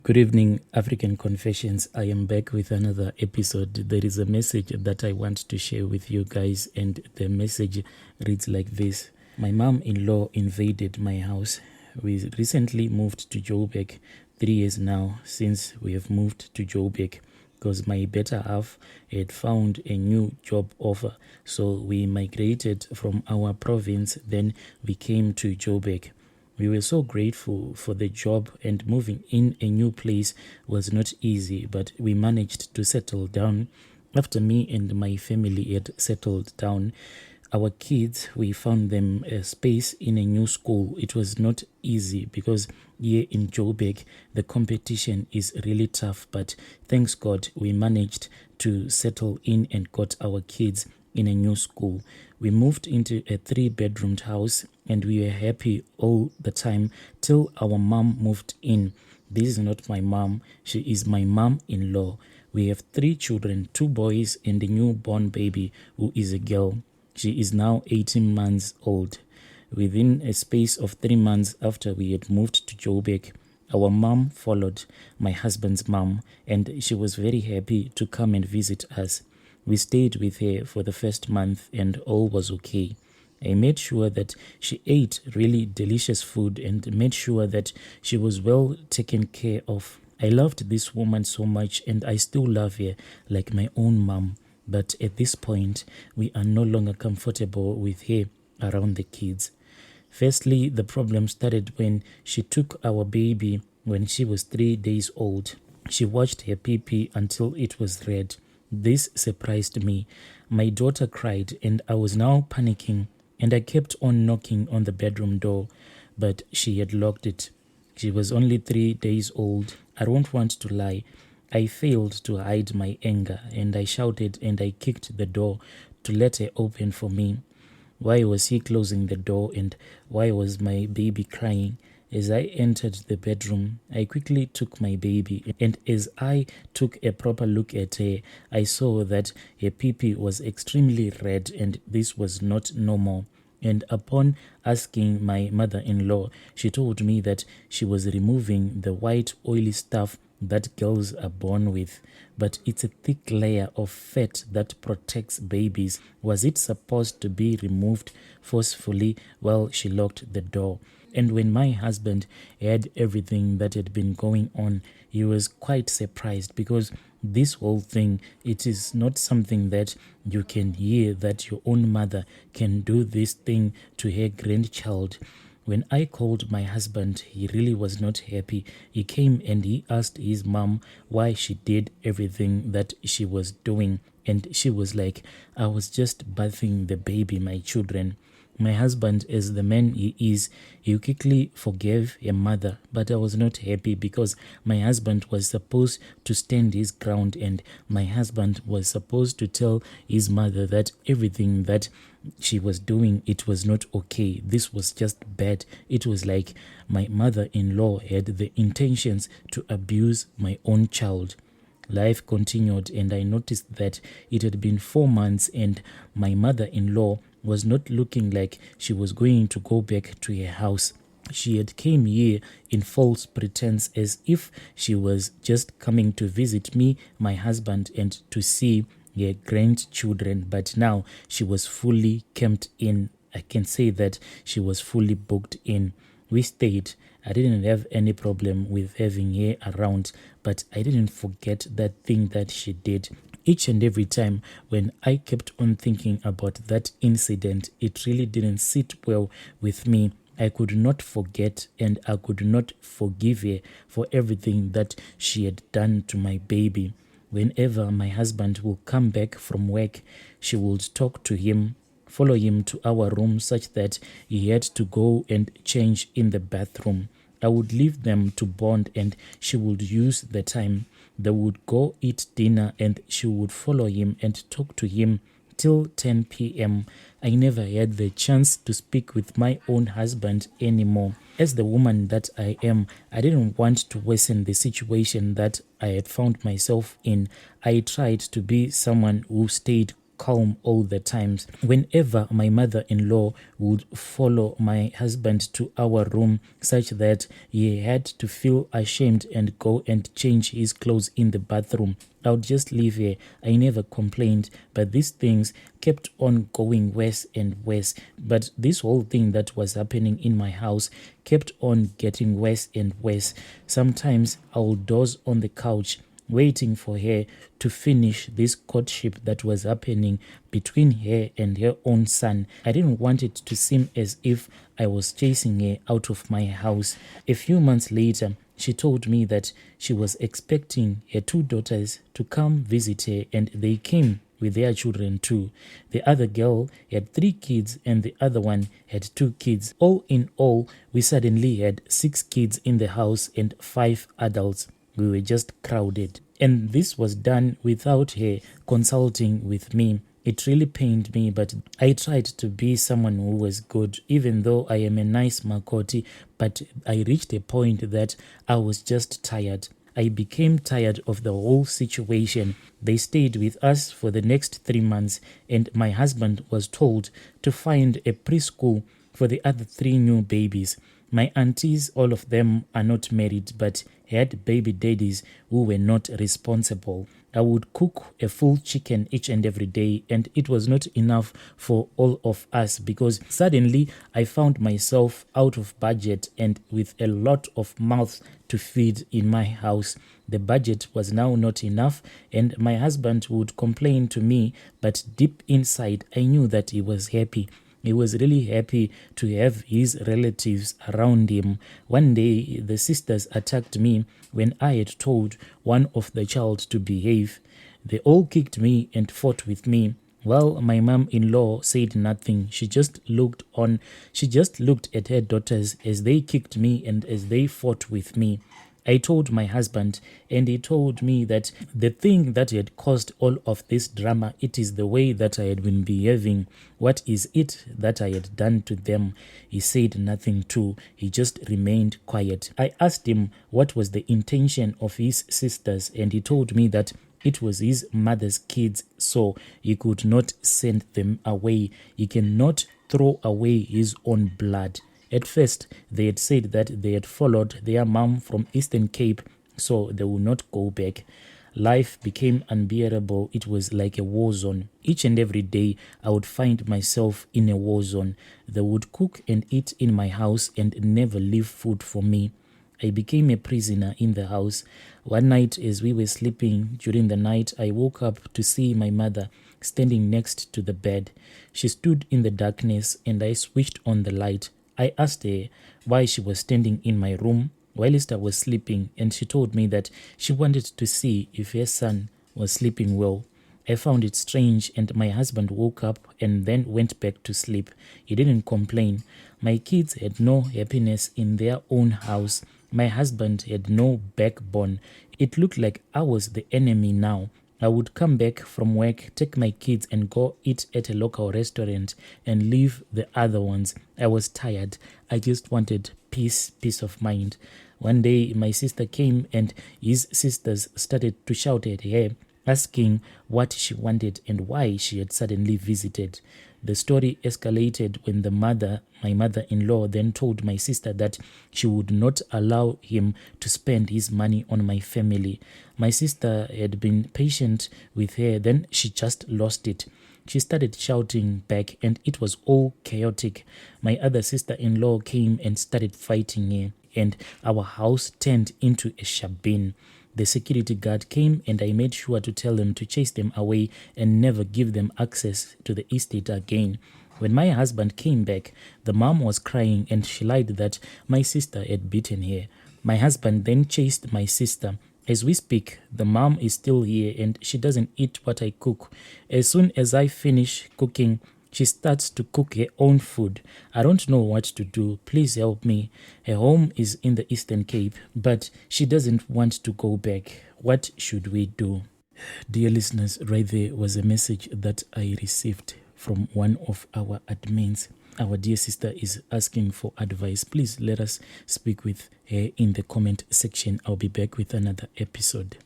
Good evening, African Confessions. I am back with another episode. There is a message that I want to share with you guys, and the message reads like this. My mom-in-law invaded my house. We recently moved to Joburg, 3 years now since we have moved to Joburg, because my better half had found a new job offer. So we migrated from our province, then we came to Joburg. We were so grateful for the job, and moving in a new place was not easy, but we managed to settle down. After me and my family had settled down, our kids, we found them a space in a new school. It was not easy because here in Joburg, the competition is really tough, but thanks God, we managed to settle in and got our kids in a new school. We moved into a 3-bedroomed house and we were happy all the time till our mom moved in. This is not my mom, she is my mom-in-law. We have 3 children, 2 boys and a newborn baby who is a girl. She is now 18 months old. Within a space of 3 months after we had moved to Joburg, our mom followed my husband's mom, and she was very happy to come and visit us. We stayed with her for the first month and all was okay. I made sure that she ate really delicious food and made sure that she was well taken care of. I loved this woman so much and I still love her like my own mom. But at this point, we are no longer comfortable with her around the kids. Firstly, the problem started when she took our baby when she was 3 days old. She watched her pee-pee until it was red. This surprised me. My daughter cried and I was now panicking, and I kept on knocking on the bedroom door, but she had locked it. She was only 3 days old. I don't want to lie. I failed to hide my anger and I shouted and I kicked the door to let her open for me. Why was he closing the door and why was my baby crying? As I entered the bedroom, I quickly took my baby, and as I took a proper look at her, I saw that her pee-pee was extremely red and this was not normal. And upon asking my mother-in-law, she told me that she was removing the white oily stuff that girls are born with, but it's a thick layer of fat that protects babies. Was it supposed to be removed forcefully while she locked the door? And when my husband heard everything that had been going on, he was quite surprised because this whole thing, it is not something that you can hear that your own mother can do this thing to her grandchild. When I called my husband, he really was not happy. He came and he asked his mom why she did everything that she was doing. And she was like, I was just bathing the baby, my children. My husband, as the man he is, he quickly forgave her mother, but I was not happy because my husband was supposed to stand his ground and my husband was supposed to tell his mother that everything that she was doing, it was not okay. This was just bad. It was like my mother-in-law had the intentions to abuse my own child. Life continued and I noticed that it had been 4 months and my mother-in-law was not looking like she was going to go back to her house. She had came here in false pretense as if she was just coming to visit me, my husband, and to see her grandchildren, but now she was fully camped in. I can say that she was fully booked in. We stayed. I didn't have any problem with having her around, but I didn't forget that thing that she did. Each and every time when I kept on thinking about that incident, it really didn't sit well with me. I could not forget and I could not forgive her for everything that she had done to my baby. Whenever my husband will come back from work, she would talk to him, follow him to our room such that he had to go and change in the bathroom. I would leave them to bond and she would use the time. They would go eat dinner and she would follow him and talk to him till 10 p.m. I never had the chance to speak with my own husband anymore. As the woman that I am, I didn't want to worsen the situation that I had found myself in. I tried to be someone who stayed calm all the times. Whenever my mother-in-law would follow my husband to our room such that he had to feel ashamed and go and change his clothes in the bathroom, I would just leave her. I never complained, but these things kept on going worse and worse. But this whole thing that was happening in my house kept on getting worse and worse. Sometimes I would doze on the couch waiting for her to finish this courtship that was happening between her and her own son. I didn't want it to seem as if I was chasing her out of my house. A few months later, she told me that she was expecting her 2 daughters to come visit her, and they came with their children too. The other girl had 3 kids and the other one had 2 kids. All in all, we suddenly had 6 kids in the house and 5 adults. We were just crowded. And this was done without her consulting with me. It really pained me, but I tried to be someone who was good, even though I am a nice Makoti. But I reached a point that I was just tired. I became tired of the whole situation. They stayed with us for the next 3 months, and my husband was told to find a preschool for the other 3 new babies. My aunties, all of them are not married, but had baby daddies who were not responsible. I would cook a full chicken each and every day, and it was not enough for all of us because suddenly I found myself out of budget and with a lot of mouths to feed in my house. The budget was now not enough, and my husband would complain to me, but deep inside I knew that he was happy. He was really happy to have his relatives around him. One day, the sisters attacked me when I had told one of the child to behave. They all kicked me and fought with me. Well, my mom-in-law said nothing. She just looked on. She just looked at her daughters as they kicked me and as they fought with me. I told my husband, and he told me that the thing that had caused all of this drama, it is the way that I had been behaving. What is it that I had done to them? He said nothing too. He just remained quiet. I asked him what was the intention of his sisters, and he told me that it was his mother's kids, so he could not send them away. He cannot throw away his own blood. At first, they had said that they had followed their mom from Eastern Cape, so they would not go back. Life became unbearable. It was like a war zone. Each and every day, I would find myself in a war zone. They would cook and eat in my house and never leave food for me. I became a prisoner in the house. One night, as we were sleeping during the night, I woke up to see my mother standing next to the bed. She stood in the darkness, and I switched on the light. I asked her why she was standing in my room whilst I was sleeping, and she told me that she wanted to see if her son was sleeping well. I found it strange, and my husband woke up and then went back to sleep. He didn't complain. My kids had no happiness in their own house. My husband had no backbone. It looked like I was the enemy now. I would come back from work, take my kids and go eat at a local restaurant and leave the other ones. I was tired. I just wanted peace of mind. One day, my sister came and his sisters started to shout at her, asking what she wanted and why she had suddenly visited. The story escalated when my mother-in-law, then told my sister that she would not allow him to spend his money on my family. My sister had been patient with her, then she just lost it. She started shouting back, and it was all chaotic. My other sister-in-law came and started fighting her, and our house turned into a shabin. The security guard came, and I made sure to tell them to chase them away and never give them access to the estate again. When my husband came back, the mom was crying and she lied that my sister had beaten her. My husband then chased my sister. As we speak, the mom is still here and she doesn't eat what I cook. As soon as I finish cooking, she starts to cook her own food. I don't know what to do. Please help me. Her home is in the Eastern Cape, but she doesn't want to go back. What should we do? Dear listeners, right there was a message that I received from one of our admins. Our dear sister is asking for advice. Please let us speak with her in the comment section. I'll be back with another episode.